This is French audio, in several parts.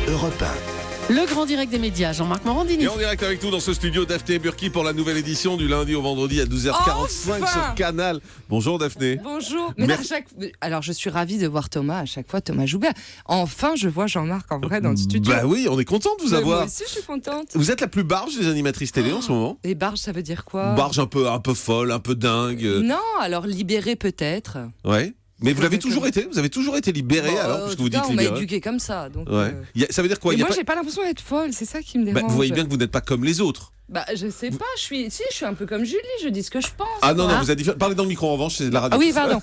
Europe 1. Le grand direct des médias, Jean-Marc Morandini. Et en direct avec nous dans ce studio, Daphné Burki pour la nouvelle édition du lundi au vendredi à 12h45 Enfin sur Canal. Bonjour Daphné. Bonjour. Mais Merci. Alors je suis ravie de voir Thomas. À chaque fois, Thomas joue bien. Enfin, je vois Jean-Marc en vrai dans le studio. Bah oui, on est content de vous Mais avoir. Moi aussi, je suis contente. Vous êtes la plus barge des animatrices télé en ce moment. Et barge, ça veut dire quoi? Barge un peu folle, un peu dingue. Non, alors libéré peut-être. Ouais. Mais vous l'avez toujours été. Vous avez toujours été libéré Bon, alors, en puisque tout vous cas, dites on m'a libéré. éduqué comme ça. Donc, Ouais. Ça veut dire quoi? Et Il y a moi, pas- j'ai pas l'impression d'être folle. C'est ça qui me Bah, dérange. vous voyez bien que vous n'êtes pas comme les autres. Bah, je sais pas. Je suis un peu comme Julie. Je dis ce que je pense. Ah non, quoi. vous avez parlez dans le micro en revanche, c'est de la radio. Ah oui, pardon.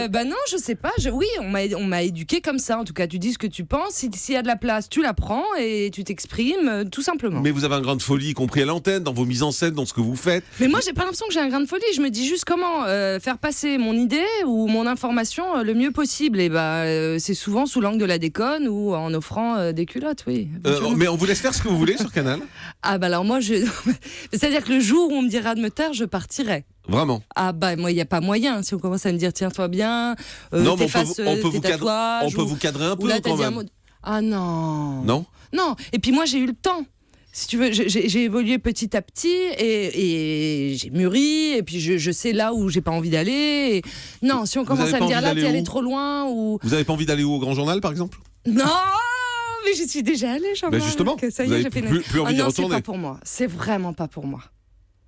Bah non, je sais pas. Oui, on m'a éduqué comme ça. En tout cas, tu dis ce que tu penses. S'il y a de la place, tu la prends et tu t'exprimes, tout simplement. Mais vous avez un grain de folie, y compris à l'antenne, dans vos mises en scène, dans ce que vous faites. Mais moi, j'ai pas l'impression que j'ai un grain de folie. Je me dis juste comment faire passer mon idée ou mon information le mieux possible. Et c'est souvent sous l'angle de la déconne ou en offrant des culottes, oui. Mais on vous laisse faire ce que vous voulez sur Canal. Ah bah alors moi, c'est-à-dire que le jour où on me dira de me taire, je partirai. Vraiment. Ah bah moi, il n'y a pas moyen. Si on commence à me dire tiens-toi bien, Non, mais t'effaces on peut tes vous cadrer, tatouages, on peut vous cadrer un ou peu là, t'as quand dit un même. mot. Ah non. Non. Non. Et puis moi, j'ai eu le temps. Si tu veux, j'ai évolué petit à petit et j'ai mûri et puis je sais là où j'ai pas envie d'aller. Non, si on commence avez à pas me dire envie là, d'aller t'es allé où trop loin ou Vous avez pas envie d'aller où, au Grand Journal par exemple? non, mais j'y suis déjà allée, Jean-Marc. Ben justement, ça y vous est, avez j'ai fait plus envie d'y non, retourner. c'est pas pour moi. C'est vraiment pas pour moi.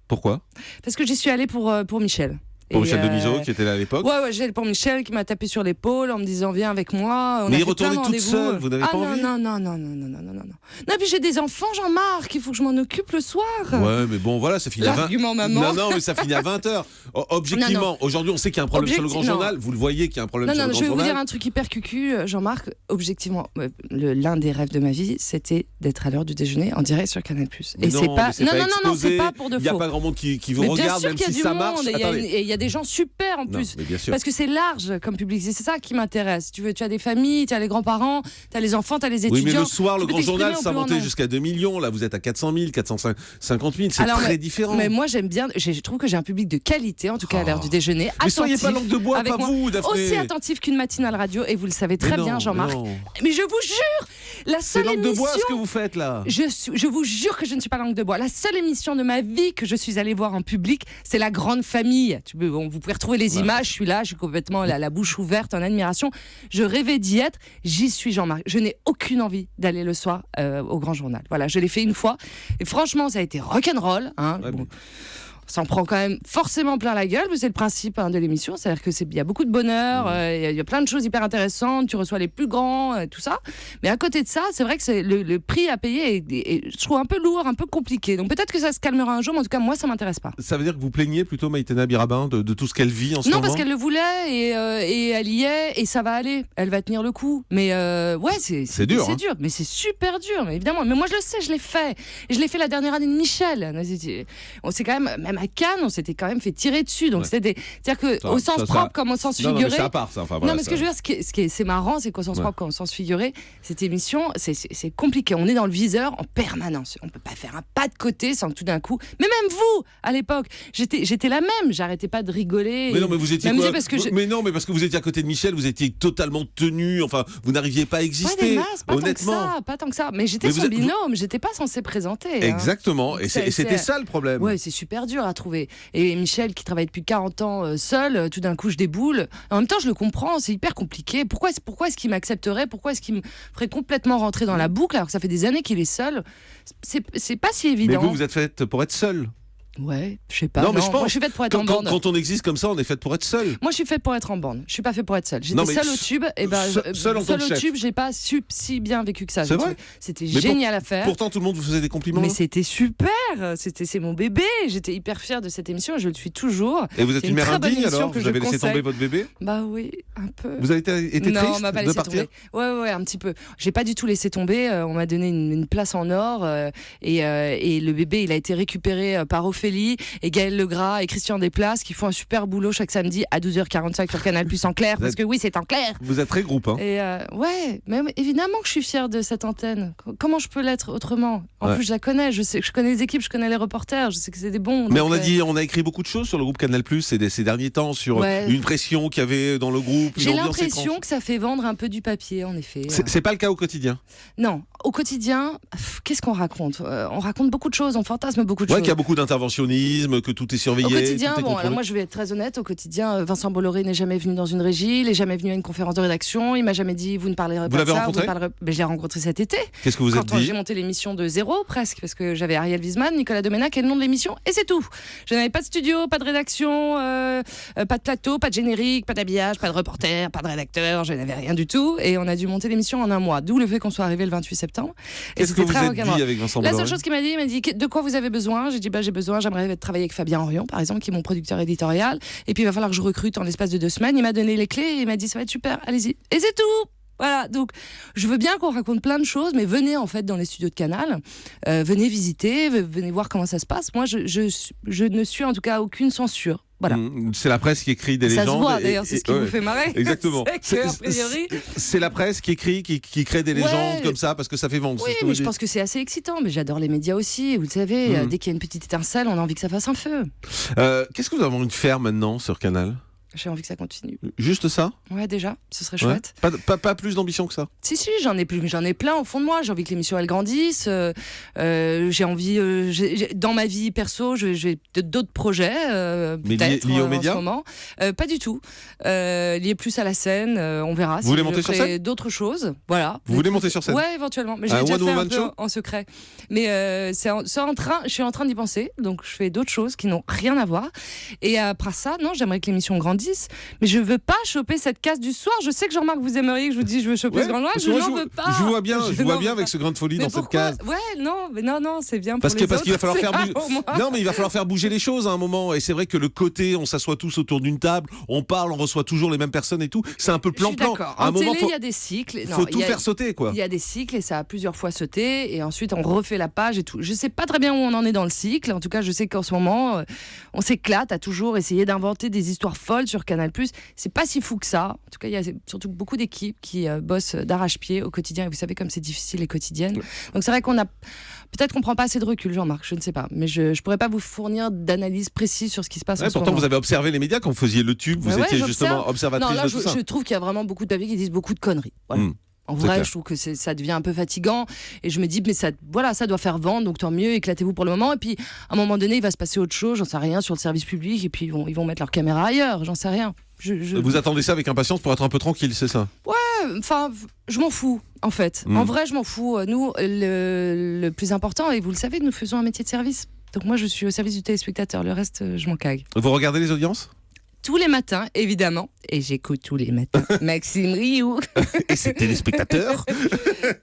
Pourquoi? Parce que j'y suis allée pour Michel. Pour Et, Michel Denisot qui était là à l'époque. Ouais, j'ai allé pour Michel qui m'a tapé sur l'épaule en me disant viens avec moi. On Mais a y fait retourner plein de toute rendez-vous. seule, vous n'avez pas envie? Non. Non, puis j'ai des enfants, Jean-Marc, il faut que je m'en occupe le soir. Ouais, mais bon, voilà, ça finit à 20. L'argument maman. Non, mais ça finit à 20h. Objectivement, aujourd'hui, on sait qu'il y a un problème sur le Grand non. Journal. Vous le voyez qu'il y a un problème sur le Je Grand vais vous Journal. dire un truc hyper cucu, Jean-Marc. Objectivement, l'un des rêves de ma vie, c'était d'être à l'heure du déjeuner en direct sur Canal+. Mais Et c'est pas. mais Non, c'est pas pour de Il n'y a faux. pas grand monde qui vous Mais bien regarde, sûr même qu'il y a si du ça monde, marche. et Attendez. il y a des gens super en Non, plus. mais bien sûr. Parce que c'est large comme public, c'est ça qui m'intéresse. Tu as des familles, tu as les grands-parents, tu as les enfants, tu as les étudiants. Oui, mais le soir, Tu le peux Grand Journal, t'exprimer ça au plus montait grand nombre. jusqu'à 2 millions. Là, vous êtes à 400 000, 450 000. C'est Alors, très différent. Mais moi, j'aime bien. Je trouve que j'ai un public de qualité, en tout cas à l'heure du déjeuner. Mais soyez attentif, pas langue de bois, avec pas moi. vous, Daphné. Aussi attentif qu'une matinale radio, et vous le savez très Mais bien, non, Jean-Marc. mais non. Mais je vous jure, la C'est seule langue de bois émission. ce que vous faites là. Je vous jure que je ne suis pas langue de bois. La seule émission de ma vie que je suis allée voir en public, c'est La Grande Famille. Vous pouvez retrouver les images. Je suis là, je suis complètement la bouche ouverte en admiration. Je rêvais d'y être. J'y suis, Jean-Marc. Je n'ai aucune envie d'aller le soir au Grand Journal. Voilà, je l'ai fait une fois. Et franchement, ça a été rock'n'roll. Hein. Ouais, Bon. On s'en prend quand même forcément plein la gueule, mais c'est le principe de l'émission. C'est-à-dire qu'il y a beaucoup de bonheur, il y a plein de choses hyper intéressantes, tu reçois les plus grands, tout ça. Mais à côté de ça, c'est vrai que c'est le prix à payer est, je trouve, un peu lourd, un peu compliqué. Donc peut-être que ça se calmera un jour, mais en tout cas, moi, ça m'intéresse pas. Ça veut dire que vous plaignez plutôt Maïtena Birabin de tout ce qu'elle vit en ce Non, moment? parce qu'elle le voulait et elle y est et ça va aller. Elle va tenir le coup. Mais ouais, C'est dur, c'est hein. dur, mais c'est super dur, mais évidemment. Mais moi, je le sais, je l'ai fait. Et je l'ai fait la dernière année de Michel. On s'est quand même à Cannes, on s'était quand même fait tirer dessus. Donc Ouais. c'est-à-dire que Ça, au sens ça- propre comme au sens Non, mais figuré. c'est à part ça. Enfin, Non, voilà, mais ce ça- que je veux dire, c'est marrant, c'est qu'au sens Ouais. propre comme au sens figuré, cette émission, c'est compliqué. On est dans le viseur en permanence. On peut pas faire un pas de côté sans que tout d'un coup. Mais même vous, à l'époque, j'étais la même. J'arrêtais pas de rigoler. Mais non, mais vous étiez m'amuser quoi parce que Mais non, mais parce que vous étiez à côté de Michel, vous étiez totalement tenu. Enfin, vous n'arriviez pas à Pas exister. des masses, pas honnêtement. tant que ça. Mais j'étais Mais vous son êtes- binôme, j'étais pas censée présenter. hein. Exactement. Et C'est- c'était c'est- ça le problème. Ouais, c'est super dur à trouver. Et Michel, qui travaille depuis 40 ans seul, tout d'un coup, je déboule. En même temps, je le comprends, c'est hyper compliqué. Pourquoi est-ce qu'il m'accepterait? Pourquoi est-ce qu'il me ferait complètement rentrer dans la boucle alors que ça fait des années qu'il est seul? C'est pas si Mais évident. vous êtes faite pour être seule. Ouais, je sais pas. Non, mais je pense- moi, je suis faite pour être en bande. Quand on existe comme ça, on est faite pour être seule. Moi, je suis faite pour être en bande. Je suis pas faite pour être seule. Non, J'étais mais seule au tube. Et seule en tant que au chef. tube, j'ai pas si bien vécu que ça. C'est vrai. C'était Mais génial à faire. Pourtant, tout le monde vous faisait des compliments. Mais c'était super, c'est mon bébé. J'étais hyper fière de cette émission et je le suis toujours. Et vous êtes C'est une une mère très bonne indigne émission alors que Vous je avez laissé conseille. tomber votre bébé Bah oui, un peu. Vous avez été Non, triste on m'a pas de laissé partir tomber. Ouais, un petit peu. J'ai pas du tout laissé tomber. On m'a donné une place en or et le bébé, il a été récupéré par Ophélie. Ophélie et Gaël Legras et Christian Desplaces qui font un super boulot chaque samedi à 12h45 sur Canal+ en clair, parce que oui, c'est en clair. Vous êtes très groupe, hein. Et ouais, mais évidemment que je suis fière de cette antenne. Comment je peux l'être autrement ? En plus, je la connais, je connais les équipes, je connais les reporters, je sais que c'est des bons. Mais donc, on a écrit beaucoup de choses sur le groupe Canal+ ces derniers temps, sur une pression qu'il y avait dans le groupe. J'ai l'impression que ça fait vendre un peu du papier, en effet. C'est pas le cas au quotidien. Non, au quotidien, qu'est-ce qu'on raconte ? On raconte beaucoup de choses, on fantasme beaucoup de choses. Qu'il y a beaucoup d'interventionnisme, que tout est surveillé. Au quotidien, alors moi je vais être très honnête, au quotidien, Vincent Bolloré n'est jamais venu dans une régie, il n'est jamais venu à une conférence de rédaction, il m'a jamais dit vous ne parlerez pas de ça. Vous l'avez rencontré ? Mais je l'ai rencontré cet été. Qu'est-ce que vous êtes dit ? Quand j'ai monté l'émission de zéro presque, parce que j'avais Ariel Wiesman, Nicolas Domenac et le nom de l'émission, et c'est tout. Je n'avais pas de studio, pas de rédaction, pas de plateau, pas de générique, pas d'habillage, pas de reporter, pas de rédacteur, je n'avais rien du tout, et on a dû monter l'émission en un mois, d'où le fait qu'on soit arrivé le 28 septembre. Qu'est-ce que vous êtes dit avec Vincent Bolloré ? La seule chose qu'il m'a dit, de quoi vous avez besoin ? J'ai dit j'ai besoin, j'aimerais travailler avec Fabien Orion par exemple, qui est mon producteur éditorial, et puis il va falloir que je recrute en l'espace de 2 semaines. Il m'a donné les clés et il m'a dit ça va être super, allez-y, et c'est tout. Voilà, donc je veux bien qu'on raconte plein de choses, mais venez en fait dans les studios de Canal, venez visiter, venez voir comment ça se passe. Moi je ne suis en tout cas aucune censure. Voilà. C'est la presse qui écrit des légendes. Ça se voit d'ailleurs, c'est ce qui vous fait marrer. Exactement. C'est la presse qui écrit, qui crée des légendes comme ça parce que ça fait vendre. Oui, mais je pense que c'est assez excitant. Mais j'adore les médias aussi. Vous le savez, dès qu'il y a une petite étincelle, on a envie que ça fasse un feu. Qu'est-ce que vous avez envie de faire maintenant sur Canal ? J'ai envie que ça continue. Juste ça ? Ouais, déjà, ce serait chouette. Pas plus d'ambition que ça ? Si, j'en ai plein au fond de moi. J'ai envie que l'émission elle grandisse. J'ai envie, dans ma vie perso, j'ai d'autres projets. Mais liés aux médias ? En ce moment. Pas du tout. Liés plus à la scène. On verra. Vous voulez monter sur scène ? D'autres choses. Voilà. Vous voulez monter sur scène ? Ouais, éventuellement. Mais je l'ai déjà fait un peu en secret. Mais je suis en train d'y penser. Donc je fais d'autres choses qui n'ont rien à voir. Et après ça, non, j'aimerais que l'émission grandisse. Mais je veux pas choper cette case du soir. Je sais que Jean-Marc vous aimeriez que je vous dise je veux choper ce grand noir. Je n'en veux pas. Je vous vois bien avec ce grain de folie dans cette case. Ouais, non, c'est bien pour parce les autres. Parce qu'il va falloir faire bouger. Non, mais il va falloir faire bouger les choses à un moment. Et c'est vrai que le côté, on s'assoit tous autour d'une table, on parle, on reçoit toujours les mêmes personnes et tout. C'est un peu plan-plan. À un moment, il y a des cycles. Il faut tout faire sauter, quoi. Il y a des cycles et ça a plusieurs fois sauté. Et ensuite, on refait la page et tout. Je sais pas très bien où on en est dans le cycle. En tout cas, je sais qu'en ce moment, on s'éclate à toujours essayer d'inventer des histoires folles sur Canal+. C'est pas si fou que ça. En tout cas, il y a surtout beaucoup d'équipes qui bossent d'arrache-pied au quotidien. Et vous savez comme c'est difficile les quotidiennes. Donc c'est vrai peut-être qu'on prend pas assez de recul, Jean-Marc, je ne sais pas. Mais je pourrais pas vous fournir d'analyse précise sur ce qui se passe en ce moment. Pourtant, vous avez observé les médias quand vous faisiez le tube. Vous étiez justement observatrice de tout ça. Je trouve qu'il y a vraiment beaucoup de papiers qui disent beaucoup de conneries. Voilà. En vrai, je trouve que ça devient un peu fatigant et je me dis mais ça doit faire vendre, donc tant mieux, éclatez-vous pour le moment. Et puis à un moment donné, il va se passer autre chose, j'en sais rien, sur le service public, et puis ils vont mettre leur caméra ailleurs, j'en sais rien. Vous attendez ça avec impatience pour être un peu tranquille, c'est ça ? Ouais, enfin, je m'en fous en fait. En vrai, je m'en fous. Nous, le plus important, et vous le savez, nous faisons un métier de service. Donc moi, je suis au service du téléspectateur. Le reste, je m'en cague. Vous regardez les audiences ? Tous les matins, évidemment, et j'écoute tous les matins Maxime Rioux. Et ses téléspectateurs.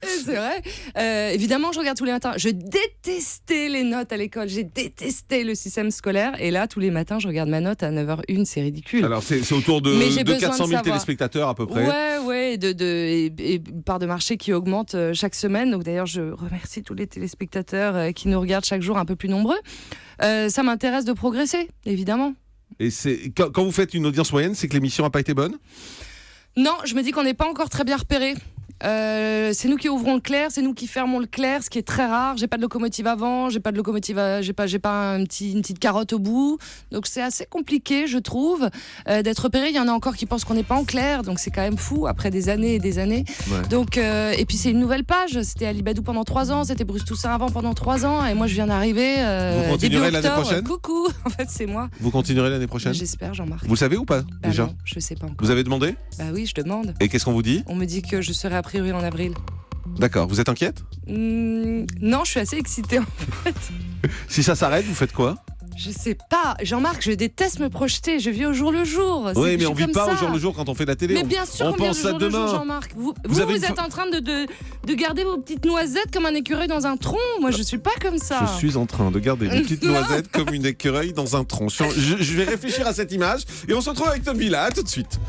C'est vrai. Évidemment, je regarde tous les matins. Je détestais les notes à l'école. J'ai détesté le système scolaire. Et là, tous les matins, je regarde ma note à 9h01. C'est ridicule. Alors, c'est autour de 400 000 téléspectateurs à peu près. Ouais. Et part de marché qui augmente chaque semaine. Donc d'ailleurs, je remercie tous les téléspectateurs qui nous regardent chaque jour un peu plus nombreux. Ça m'intéresse de progresser, évidemment. Et quand vous faites une audience moyenne, c'est que l'émission n'a pas été bonne ? Non, je me dis qu'on n'est pas encore très bien repéré. C'est nous qui ouvrons le clair, c'est nous qui fermons le clair, ce qui est très rare. J'ai pas de locomotive avant, j'ai pas une petite carotte au bout, donc c'est assez compliqué, je trouve, d'être repéré. Il y en a encore qui pensent qu'on n'est pas en clair, donc c'est quand même fou après des années et des années. Ouais. Donc et puis c'est une nouvelle page. C'était Ali Badou pendant 3 ans, c'était Bruce Toussaint avant pendant 3 ans, et moi je viens d'arriver. Vous continuerez l'année prochaine ? Coucou, en fait c'est moi. Vous continuerez l'année prochaine ? J'espère, Jean-Marc. Vous le savez ou pas déjà ? Non, je sais pas encore. Vous avez demandé ? Bah oui, je demande. Et qu'est-ce qu'on vous dit ? On me dit que je serai a priori en avril. D'accord, vous êtes inquiète ? Non, je suis assez excitée en fait. Si ça s'arrête, vous faites quoi ? Je sais pas, Jean-Marc, je déteste me projeter, je vis au jour le jour. Oui, mais on vit pas au jour le jour quand on fait la télé. Mais bien sûr, on pense à demain. Jean-Marc. Vous êtes en train de garder vos petites noisettes comme un écureuil dans un tronc. Moi, je suis pas comme ça. Je suis en train de garder des petites noisettes comme une écureuil dans un tronc. Je vais réfléchir à cette image et on se retrouve avec Tom Villa. À tout de suite.